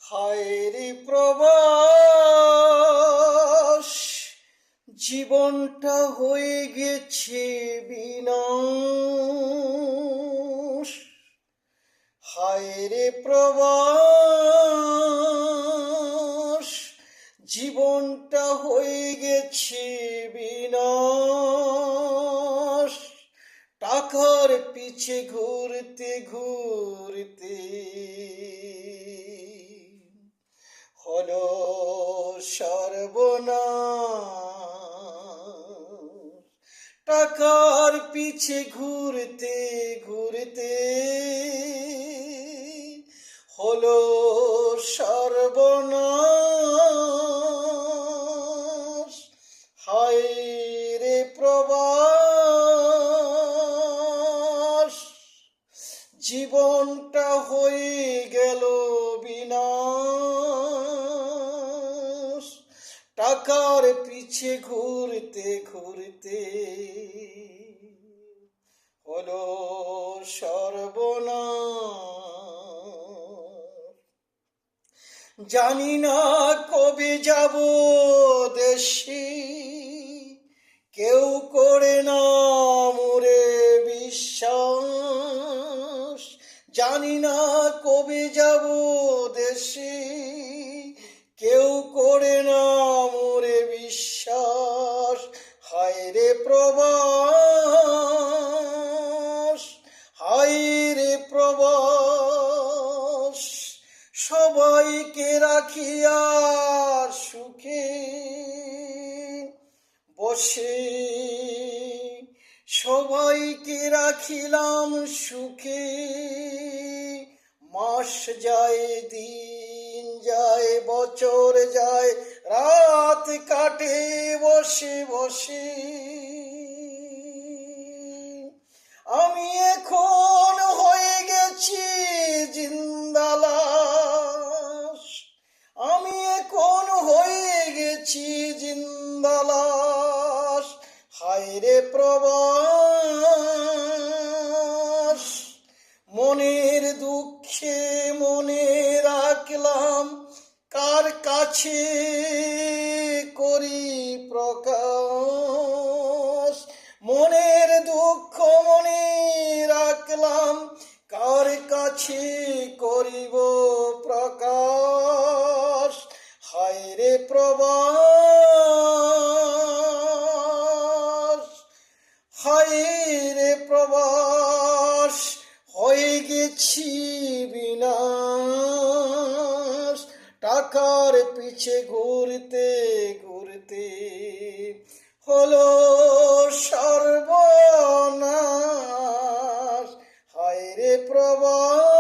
হায় রে প্রবাস, জীবনটা হয়ে গেছে বিনাশ। হায় রে প্রবাস, জীবনটা হয়ে গেছে বিনাশ। টাকার পিছে ঘুরতে ঘুরতে হলো সর্বনাশ। টাকার পিছে ঘুরতে ঘুরতে হলো সর্বনাশ। হায় রে প্রবাস, জীবনটা হয়ে গেল বিনাশ। টাকার পিছে ঘুরতে ঘুরতে হলো সর্বনাশ। জানি না কবে যাব দেশে, কেউ করে না মোরে বিশ্বাস। জানি না কবে যাব দেশে, কেউ করে না মোরে বিশ্বাস। হায় রে প্রবাস, হায় রে প্রবাস, সবাইকে রাখিয়া সুখে বসে, সবাইকে রাখিলাম সুখে। মাস যায়, দিন যায়, বছর যায়, রাত কাটে বসে বসে। আমি এখন হয়ে গেছি জিন্দালাশ, আমি এখন হয়ে গেছি জিন্দালাশ। হায় রে প্রবাস, মনের দুঃখে মনে রাখলাম, কার কাছে করি প্রকাশ। মনের দুঃখ মনে রাখলাম, কার কাছে করিব প্রকাশ। হায় রে প্রবাস, হায় রে প্রবাস, হয়ে গেছি বিনাশ। টাকার পিছে ঘুরতে ঘুরতে হলো সর্বনাশ। হায় রে প্রবাস।